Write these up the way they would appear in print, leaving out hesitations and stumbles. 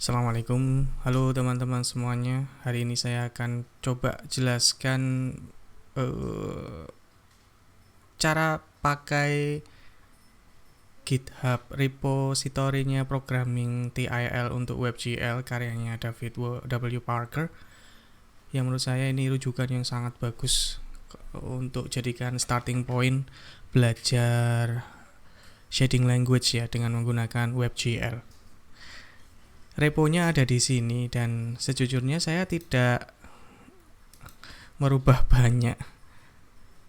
Assalamualaikum, halo teman-teman semuanya. Hari ini saya akan coba jelaskan eh, cara pakai GitHub repositorinya programming TIL untuk WebGL karyanya David W. Parker. Yang menurut saya ini rujukan yang sangat bagus untuk jadikan starting point belajar shading language ya dengan menggunakan WebGL. Reponya ada di sini dan sejujurnya saya tidak merubah banyak.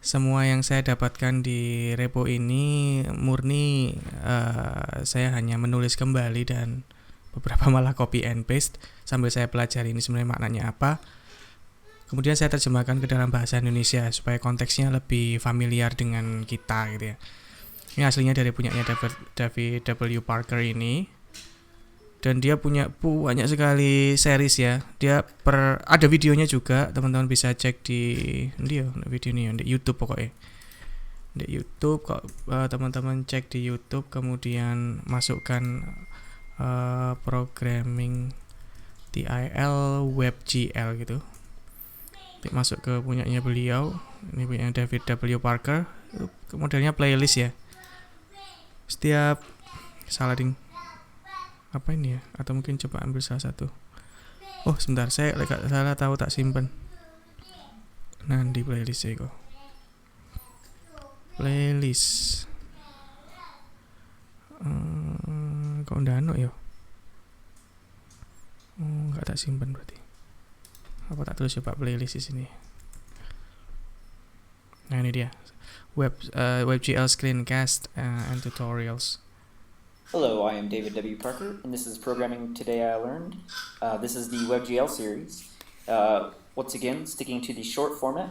Semua yang saya dapatkan di repo ini murni saya hanya menulis kembali dan beberapa malah copy and paste sambil saya pelajari ini sebenarnya maknanya apa. Kemudian saya terjemahkan ke dalam bahasa Indonesia supaya konteksnya lebih familiar dengan kita gitu ya. Ini aslinya dari punyanya David W. Parker ini. Dan dia punya banyak sekali series ya. Ada videonya juga, teman-teman bisa cek di video ini di YouTube pokoknya. Di YouTube kok teman-teman cek di YouTube kemudian masukkan programming TIL WebGL gitu. Masuk ke punyanya beliau. Ini punya David W. Parker. Modelnya playlist ya. Setiap apa ini ya, atau mungkin coba ambil salah satu. Oh sebentar, saya salah tahu tak simpen. Nah di playlist saya kok playlist kok ndano ya. Nggak tak simpen berarti. Apa tak tulis coba playlist di sini. Nah ini dia WebGL screencast and tutorials. Hello, I am David W. Parker, and this is Programming Today I Learned. This is the WebGL series. Once again, sticking to the short format.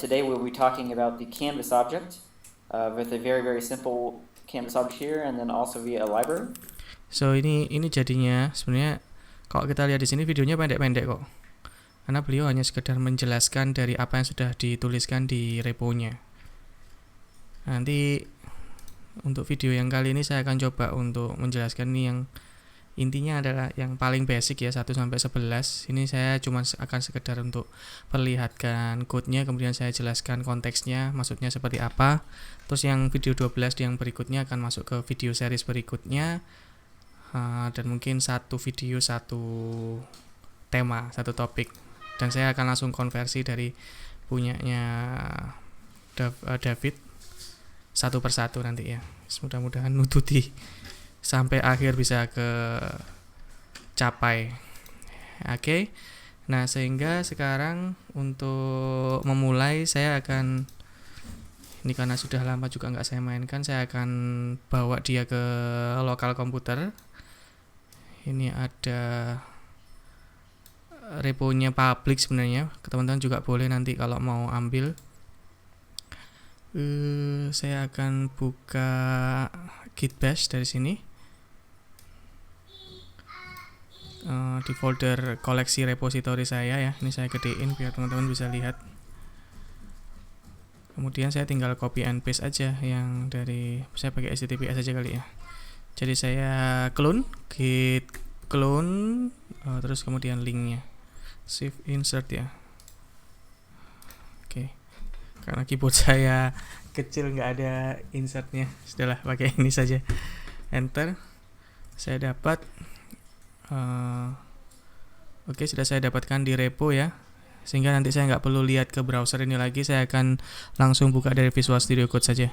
Today we'll be talking about the Canvas object with a very, very simple Canvas object here, and then also via a library. So ini jadinya sebenarnya kalau kita lihat di sini videonya pendek-pendek kok. Karena beliau hanya sekedar menjelaskan dari apa yang sudah dituliskan di reponya. Nanti untuk video yang kali ini saya akan coba untuk menjelaskan ini yang intinya adalah yang paling basic ya 1 sampai 11. Ini saya cuma akan sekedar untuk perlihatkan code-nya, kemudian saya jelaskan konteksnya, maksudnya seperti apa. Terus yang video 12 yang berikutnya akan masuk ke video series berikutnya. Dan mungkin satu video satu tema, satu topik. Dan saya akan langsung konversi dari punyanya David satu persatu nanti ya. Mudah-mudahan nututi sampai akhir bisa ke capai. Oke. Nah, sehingga sekarang untuk memulai saya akan, ini karena sudah lama juga nggak saya mainkan, saya akan bawa dia ke lokal komputer. Ini ada reponya public sebenarnya. Teman-teman juga boleh nanti kalau mau ambil. Saya akan buka git bash dari sini di folder koleksi repository saya ya. Ini saya gedein biar teman-teman bisa lihat. Kemudian saya tinggal copy and paste aja yang dari, saya pakai HTTPS aja kali ya. Jadi saya git clone terus kemudian linknya shift insert ya. Karena keyboard saya kecil nggak ada insertnya, sudahlah pakai ini saja, enter. Saya dapat oke, sudah saya dapatkan di repo ya, sehingga nanti saya nggak perlu lihat ke browser ini lagi, saya akan langsung buka dari Visual Studio Code saja.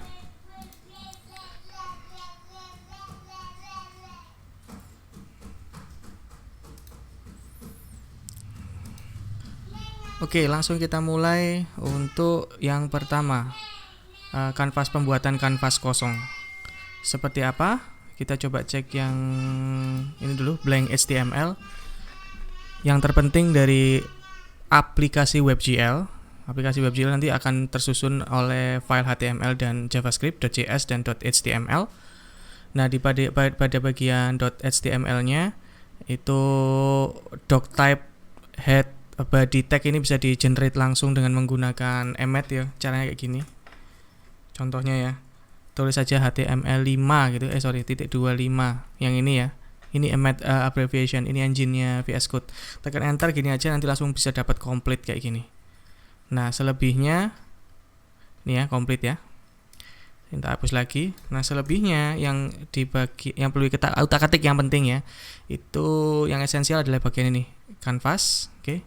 Oke, langsung kita mulai. Untuk yang pertama, kanvas pembuatan kanvas kosong. Seperti apa? Kita coba cek yang ini dulu, blank HTML. Yang terpenting dari aplikasi WebGL. Aplikasi WebGL nanti akan tersusun oleh file HTML dan JavaScript, .js dan .html. Nah, pada bagian .html-nya itu doctype head body tag ini bisa di generate langsung dengan menggunakan emmet ya. Caranya kayak gini. Contohnya ya. Tulis saja HTML5 gitu. .25 yang ini ya. Ini emmet abbreviation, ini engine-nya VS Code. Tekan enter gini aja nanti langsung bisa dapat complete kayak gini. Nah, selebihnya ini ya complete ya. Kita hapus lagi. Nah, selebihnya yang dibagi, yang perlu kita utak-atik yang penting ya. Itu yang esensial adalah bagian ini, canvas. Oke.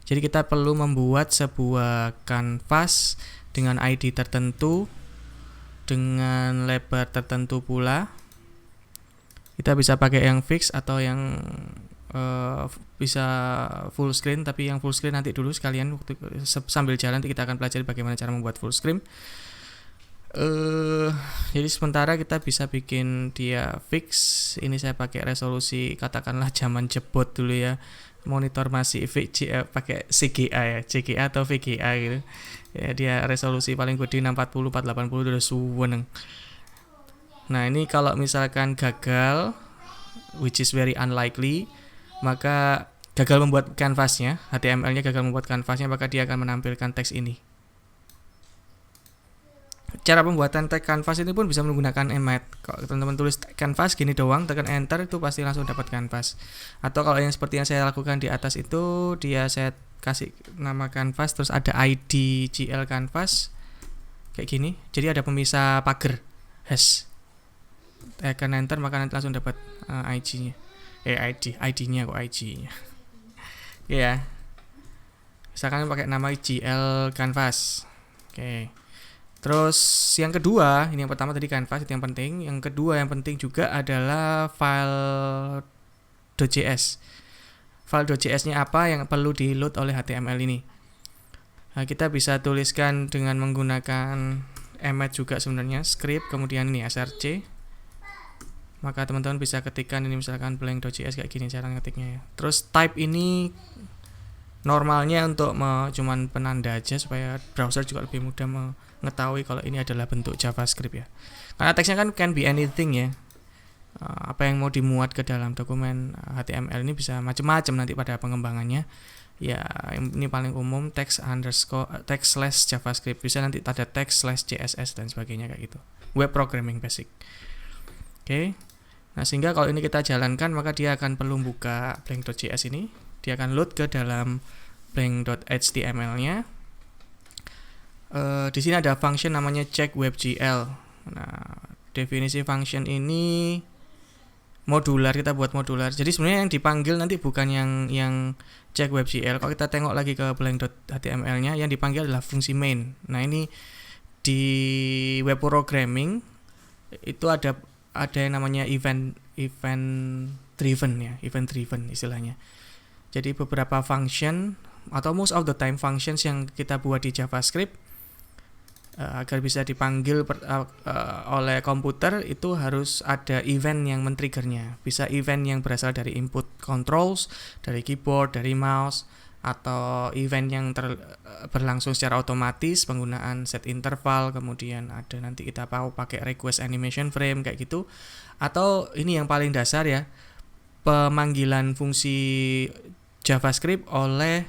Jadi kita perlu membuat sebuah canvas dengan ID tertentu, dengan lebar tertentu pula. Kita bisa pakai yang fix atau yang bisa full screen, tapi yang full screen nanti dulu sekalian sambil jalan nanti kita akan pelajari bagaimana cara membuat full screen. Jadi sementara kita bisa bikin dia fix. Ini saya pakai resolusi katakanlah zaman jebot dulu ya. Monitor masih pakai CGA ya, CGA atau VGA gitu. Ya, dia resolusi paling gede 640 480 udah suweneng. Nah, ini kalau misalkan gagal, which is very unlikely, maka gagal membuat canvasnya, HTML-nya gagal membuat canvasnya, maka dia akan menampilkan teks ini. Cara pembuatan tag canvas ini pun bisa menggunakan emmet. Kalau teman-teman tulis canvas gini doang, tekan enter itu pasti langsung dapat canvas. Atau kalau yang seperti yang saya lakukan di atas itu, saya kasih nama canvas terus ada ID GL canvas kayak gini. Jadi ada pemisah pagar hash. Tekan enter maka nanti langsung dapat ID-nya. ID-nya kok IG-nya. Ya. Misalkan pakai nama GL canvas. Oke. Terus yang kedua, ini yang pertama tadi canvas itu yang penting. Yang kedua yang penting juga adalah file.js. File.js-nya apa yang perlu di-load oleh HTML ini. Nah, kita bisa tuliskan dengan menggunakan emmet juga sebenarnya, script, kemudian ini src. Maka teman-teman bisa ketikkan ini misalkan blank.js kayak gini cara ngetiknya ya. Terus type ini normalnya untuk cuman penanda aja supaya browser juga lebih mudah mengetahui kalau ini adalah bentuk JavaScript ya. Karena teksnya kan can be anything ya. Apa yang mau dimuat ke dalam dokumen HTML ini bisa macam-macam nanti pada pengembangannya. Ya, ini paling umum text/JavaScript. Bisa nanti ada text/CSS dan sebagainya kayak gitu. Web programming basic. Oke. Nah, sehingga kalau ini kita jalankan maka dia akan perlu buka blank.js ini. Dia akan load ke dalam blank.html-nya. Di sini ada function namanya check WebGL. Nah, definisi function ini modular, kita buat modular. Jadi sebenarnya yang dipanggil nanti bukan yang check WebGL. Kalau kita tengok lagi ke blank.html-nya, yang dipanggil adalah fungsi main. Nah, ini di web programming itu ada yang namanya event driven ya, event driven istilahnya. Jadi beberapa function atau most of the time functions yang kita buat di JavaScript agar bisa dipanggil oleh komputer itu harus ada event yang men-triggernya. Bisa event yang berasal dari input controls, dari keyboard, dari mouse, atau event yang berlangsung secara otomatis penggunaan set interval, kemudian ada nanti kita pakai request animation frame kayak gitu. Atau ini yang paling dasar ya, pemanggilan fungsi JavaScript oleh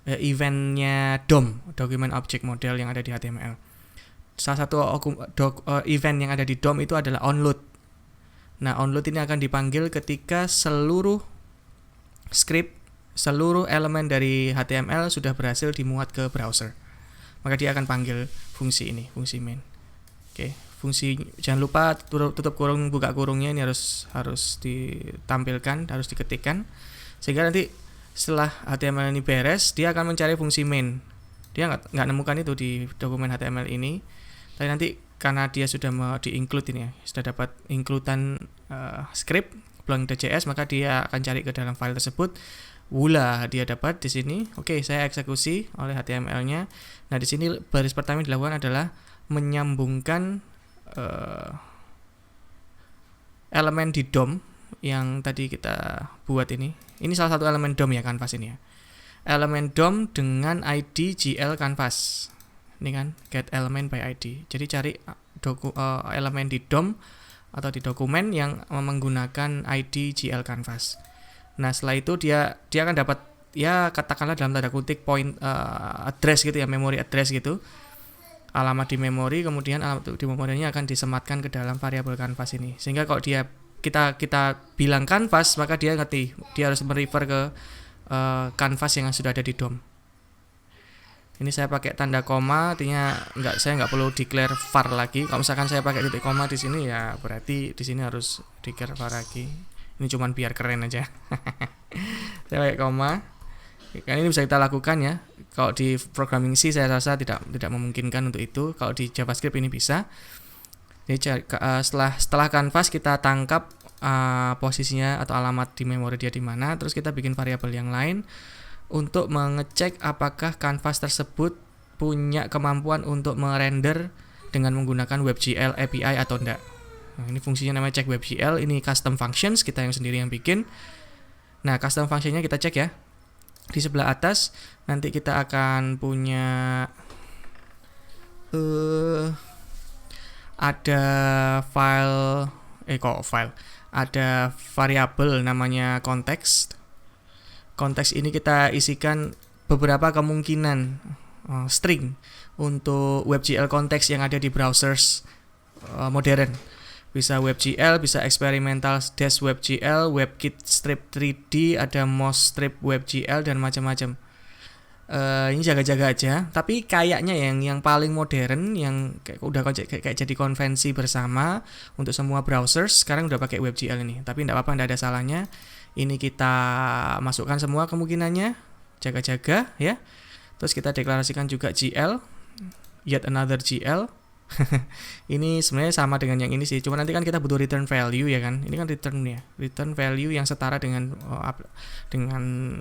eventnya DOM, Document Object Model yang ada di HTML. Salah satu event yang ada di DOM itu adalah onload. Nah, onload ini akan dipanggil ketika seluruh script, seluruh elemen dari HTML sudah berhasil dimuat ke browser. Maka dia akan panggil fungsi ini, fungsi main. Oke, fungsi jangan lupa tutup kurung, buka kurungnya ini harus ditampilkan, harus diketikkan. Sehingga nanti setelah HTML ini beres, dia akan mencari fungsi main. Dia nggak nemukan itu di dokumen HTML ini. Tapi nanti karena dia sudah di-include ini ya, sudah dapat include-an script blank.js, maka dia akan cari ke dalam file tersebut. Wula dia dapat di sini. Oke, saya eksekusi oleh HTML-nya. Nah, di sini baris pertama yang dilakukan adalah menyambungkan elemen di DOM yang tadi kita buat ini. Ini salah satu elemen DOM ya, canvas ini ya. Elemen DOM dengan ID GL canvas. Ini kan get element by ID. Jadi cari elemen di DOM atau di dokumen yang menggunakan ID GL canvas. Nah, setelah itu dia akan dapat ya katakanlah dalam tanda kutip point address gitu ya, memory address gitu. Alamat di memori, kemudian alamat di memorinya akan disematkan ke dalam variabel canvas ini. Sehingga kalau dia kita bilang canvas, maka dia ngerti, dia harus merefer ke canvas yang sudah ada di DOM. Ini saya pakai tanda koma, artinya saya nggak perlu declare var lagi. Kalau misalkan saya pakai titik koma di sini, ya berarti di sini harus declare var lagi. Ini cuman biar keren aja. Saya pakai koma. Kan ini bisa kita lakukan ya. Kalau di programming C saya rasa tidak memungkinkan untuk itu. Kalau di JavaScript ini bisa. Jadi setelah canvas kita tangkap posisinya atau alamat di memori dia di mana, terus kita bikin variabel yang lain untuk mengecek apakah canvas tersebut punya kemampuan untuk merender dengan menggunakan WebGL API atau enggak. Nah, ini fungsinya namanya check WebGL, ini custom functions, kita yang sendiri yang bikin. Nah, custom functionnya kita cek ya. Di sebelah atas nanti kita akan punya ada ada variabel namanya context. Konteks ini kita isikan beberapa kemungkinan string untuk WebGL konteks yang ada di browsers modern. Bisa WebGL, bisa experimental dash WebGL, WebKit strip 3D, ada Moz strip WebGL dan macam-macam. Ini jaga-jaga aja, tapi kayaknya yang paling modern yang kayak jadi konvensi bersama untuk semua browsers sekarang udah pakai WebGL ini. Tapi enggak apa-apa, enggak ada salahnya. Ini kita masukkan semua kemungkinannya, jaga-jaga ya. Terus kita deklarasikan juga GL, yet another GL. Ini sebenarnya sama dengan yang ini sih, cuma nanti kan kita butuh return value ya kan. Ini kan return value yang setara dengan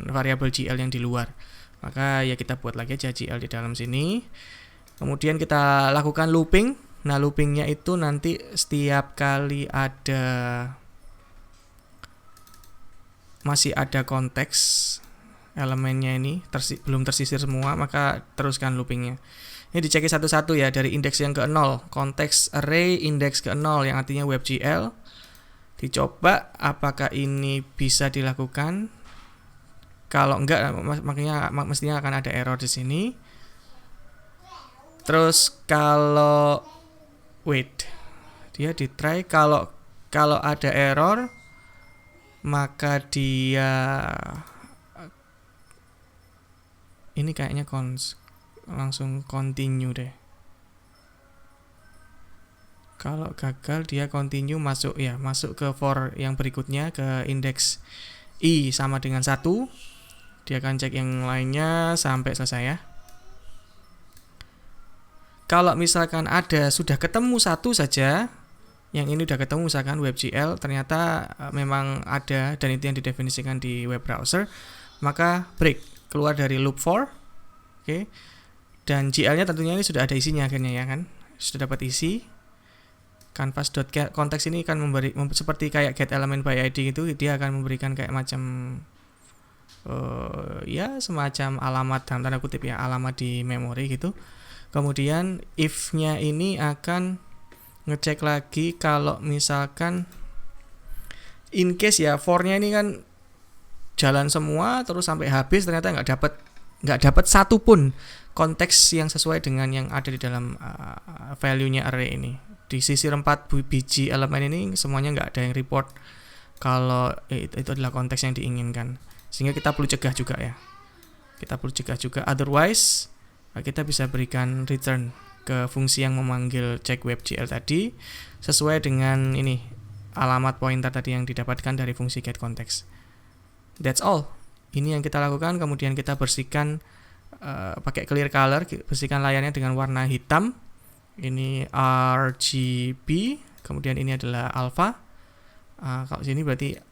variabel GL yang di luar. Maka ya kita buat lagi aja GL di dalam sini. Kemudian kita lakukan looping. Nah, loopingnya itu nanti setiap kali masih ada konteks elemennya ini belum tersisir semua, maka teruskan loopingnya. Ini dicek satu-satu ya, dari indeks yang ke-0, konteks array indeks ke-0 yang artinya WebGL. Dicoba apakah ini bisa dilakukan. Kalau enggak, makanya mestinya akan ada error di sini. Terus kalau dia ditry, kalau ada error, maka dia ini kayaknya langsung continue deh. Kalau gagal dia continue masuk ke for yang berikutnya, ke indeks i sama dengan 1. Dia akan cek yang lainnya sampai selesai ya. Kalau misalkan sudah ketemu satu saja, yang ini udah ketemu misalkan WebGL ternyata memang ada dan itu yang didefinisikan di web browser, maka break, keluar dari loop for. Oke. Dan GL-nya tentunya ini sudah ada isinya akhirnya ya kan. Sudah dapat isi. Canvas.context ini akan seperti kayak get element by ID gitu, dia akan memberikan kayak macam semacam alamat dalam tanda kutip ya, alamat di memori gitu. Kemudian if-nya ini akan ngecek lagi kalau misalkan in case ya for-nya ini kan jalan semua terus sampai habis, ternyata nggak dapat satu pun konteks yang sesuai dengan yang ada di dalam value-nya array ini. Di sisir 4 biji elemen ini semuanya nggak ada yang report kalau itu adalah konteks yang diinginkan. Sehingga kita perlu cegah juga ya. Otherwise kita bisa berikan return ke fungsi yang memanggil check WebGL tadi sesuai dengan ini alamat pointer tadi yang didapatkan dari fungsi getContext. That's all. Ini yang kita lakukan. Kemudian kita bersihkan pakai clear color, bersihkan layarnya dengan warna hitam. Ini RGB, kemudian ini adalah alpha. Kalau sini berarti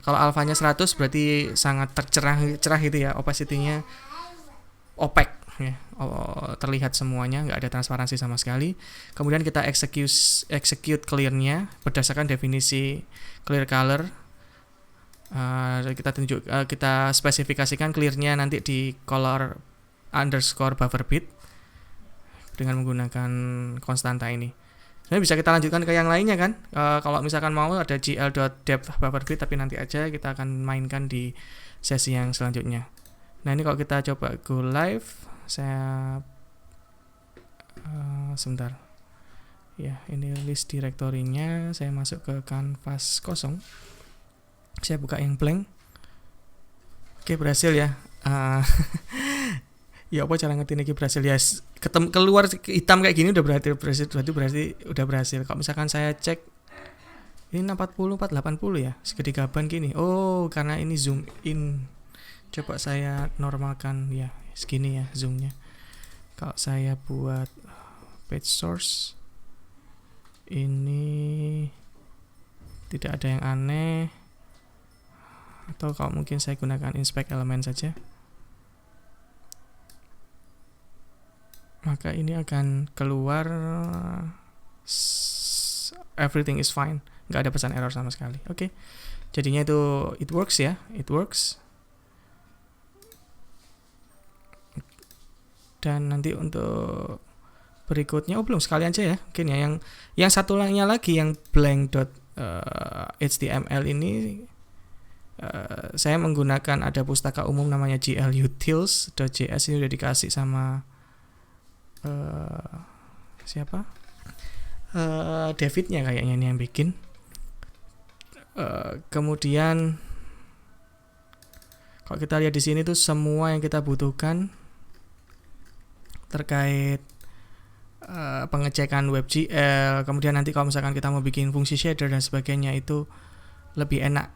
kalau alfanya 100 berarti sangat cerah gitu ya, opacity-nya opaque ya. Terlihat semuanya, nggak ada transparansi sama sekali. Kemudian kita execute clear-nya berdasarkan definisi clear color. Kita spesifikasikan clear-nya nanti di color underscore buffer bit dengan menggunakan konstanta ini. Sebenarnya bisa kita lanjutkan ke yang lainnya kan. Kalau misalkan mau ada gl.depth buffer bit, tapi nanti aja, kita akan mainkan di sesi yang selanjutnya. Nah, ini kalau kita coba go live, saya sebentar. Ya, ini list direktorinya. Saya masuk ke kanvas kosong. Saya buka yang blank. Oke, berhasil ya. Ya apa cara ngerti ini berhasil ya? Keluar hitam kayak gini udah berarti udah berhasil. Kalau misalkan saya cek ini 480 ya, segigaban gini. Oh, karena ini zoom in. Coba saya normalkan ya, segini ya zoomnya. Kalau saya buat page source, ini tidak ada yang aneh. Atau kalau mungkin saya gunakan inspect element saja, maka ini akan keluar everything is fine, nggak ada pesan error sama sekali. Oke. Jadinya itu it works ya, it works. Dan nanti untuk berikutnya, belum sekali aja ya mungkin ya, yang satu lagi yang blank.html ini saya menggunakan ada pustaka umum namanya glutils.js. Ini udah dikasih sama siapa? Davidnya kayaknya ini yang bikin. Kemudian kalau kita lihat di sini tuh semua yang kita butuhkan terkait pengecekan WebGL. Kemudian nanti kalau misalkan kita mau bikin fungsi shader dan sebagainya itu lebih enak.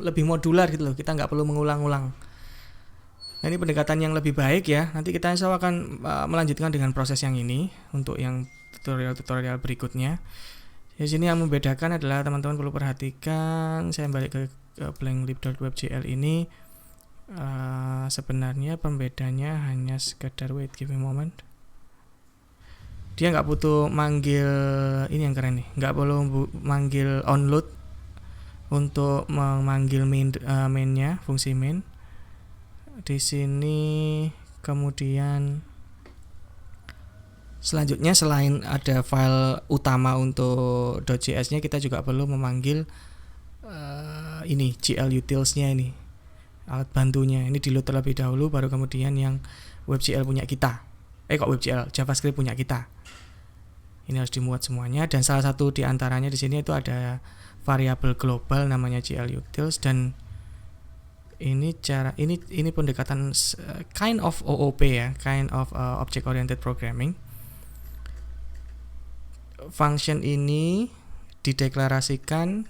Lebih modular gitu loh, kita nggak perlu mengulang-ulang. Nah, ini pendekatan yang lebih baik ya. Nanti kita insya Allah akan melanjutkan dengan proses yang ini untuk yang tutorial berikutnya. Di sini yang membedakan adalah teman-teman perlu perhatikan. Saya balik ke blanklib.webgl ini. Sebenarnya pembedanya hanya sekedar wait, give me a moment. Dia nggak butuh manggil, ini yang keren nih, nggak perlu manggil onload untuk memanggil mainnya, fungsi main. Di sini kemudian selanjutnya selain ada file utama untuk .js-nya, kita juga perlu memanggil ini glutils-nya, ini alat bantunya. Ini di load terlebih dahulu, baru kemudian yang WebGL punya kita. WebGL JavaScript punya kita. Ini harus dimuat semuanya, dan salah satu di antaranya di sini itu ada variabel global namanya glutils, dan ini pendekatan kind of OOP ya, kind of object oriented programming. Function ini dideklarasikan,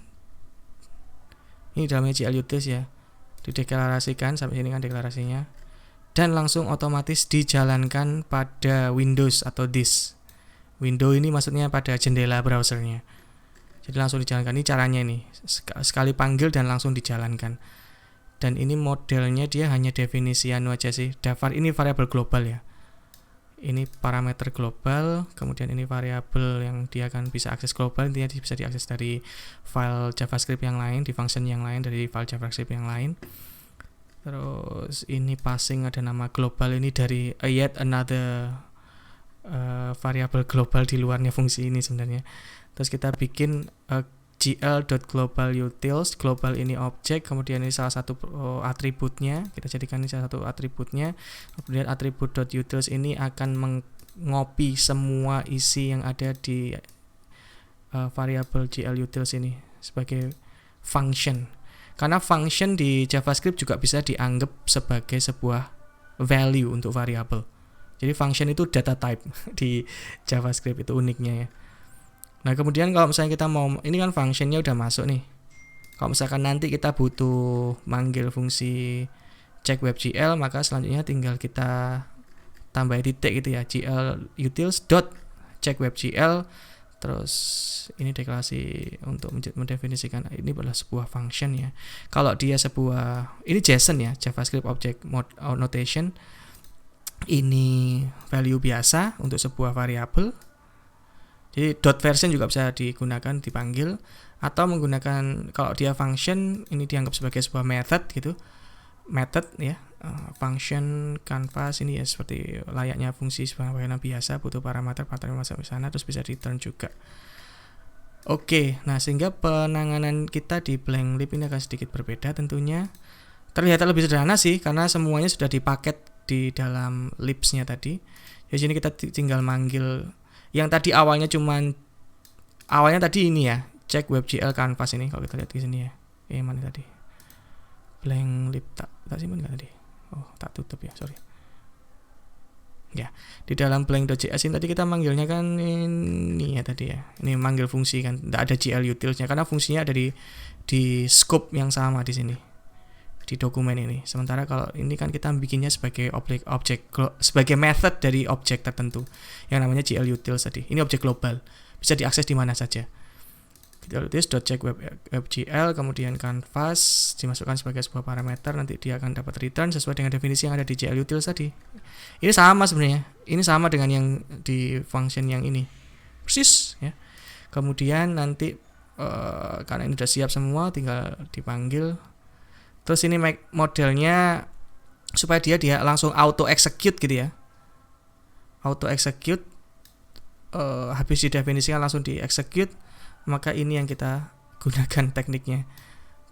ini dalamnya glutils ya, dideklarasikan sampai sini kan deklarasinya, dan langsung otomatis dijalankan pada Windows atau disk. Window ini maksudnya pada jendela browsernya. Jadi langsung dijalankan. Ini caranya nih, sekali panggil dan langsung dijalankan. Dan ini modelnya dia hanya definisi aja sih. Daftar ini variabel global ya. Ini parameter global, kemudian ini variabel yang dia akan bisa akses global, intinya bisa diakses dari file JavaScript yang lain, di function yang lain, dari file JavaScript yang lain. Terus ini passing ada nama global, ini dari yet another variabel global di luarnya fungsi ini sebenarnya. Terus kita bikin gl.globalutils, global ini objek, kemudian ini salah satu atributnya, kita jadikan ini salah satu atributnya. Kemudian atribut.utils ini akan mengopi semua isi yang ada di variabel glutils ini sebagai function. Karena function di JavaScript juga bisa dianggap sebagai sebuah value untuk variabel. Jadi function itu data type di JavaScript, itu uniknya ya. Nah, kemudian kalau misalnya kita mau, ini kan functionnya udah masuk nih. Kalau misalkan nanti kita butuh manggil fungsi check WebGL, maka selanjutnya tinggal kita tambah titik gitu ya, glutils.check WebGL. Terus ini deklarasi untuk mendefinisikan ini adalah sebuah function ya. Kalau dia ini JSON ya, JavaScript Object Notation. Ini value biasa untuk sebuah variabel. Jadi .version juga bisa digunakan, dipanggil, atau menggunakan, kalau dia function ini dianggap sebagai sebuah method gitu. Method ya, function canvas ini ya seperti layaknya fungsi sebagaimana biasa, butuh parameter masuk ke sana, terus bisa return juga. Oke, nah sehingga penanganan kita di blanklib ini akan sedikit berbeda tentunya. Terlihat lebih sederhana sih, karena semuanya sudah dipaket di dalam libsnya tadi. Di sini kita tinggal manggil yang tadi awalnya tadi ini ya, cek WebGL canvas ini kalau kita lihat di sini ya. Mana tadi? Blank lib tak simpan nggak tadi? Oh, tak tutup ya, sorry. Ya, di dalam blank.js ini tadi kita manggilnya kan ini ya tadi ya. Ini manggil fungsi kan, tidak ada GL utils-nya karena fungsinya ada di scope yang sama di sini. Di dokumen ini. Sementara kalau ini kan kita bikinnya sebagai objek sebagai method dari objek tertentu yang namanya GL utils tadi. Ini objek global, bisa diakses di mana saja. WebGL kemudian canvas dimasukkan sebagai sebuah parameter, nanti dia akan dapat return sesuai dengan definisi yang ada di GL utils tadi. Ini sama sebenarnya. Ini sama dengan yang di function yang ini. Persis ya. Kemudian nanti karena ini sudah siap semua tinggal dipanggil. Terus ini modelnya supaya dia langsung auto execute gitu ya. Auto execute habis didefinisikan langsung di execute, maka ini yang kita gunakan tekniknya.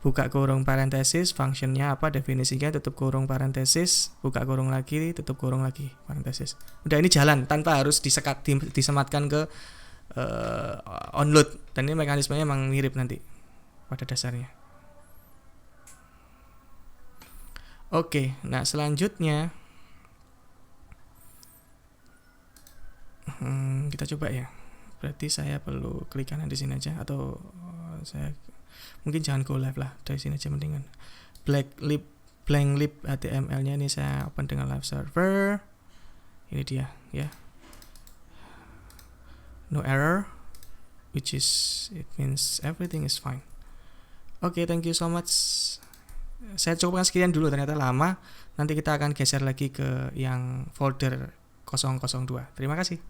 Buka kurung parentesis, functionnya apa, definisinya, tutup kurung parentesis, buka kurung lagi, tutup kurung lagi parentesis. Udah, ini jalan tanpa harus disematkan ke onload. Dan ini mekanismenya memang mirip nanti pada dasarnya. Oke, nah selanjutnya kita coba ya. Berarti saya perlu klik kanan di sini aja, atau saya mungkin jangan go live lah, dari sini aja mendingan. Blank lib HTML-nya ini saya open dengan live server. Ini dia ya. No error, which is it means everything is fine. Oke, thank you so much. Saya cukupkan sekian dulu, ternyata lama. Nanti kita akan geser lagi ke yang folder 002. Terima kasih.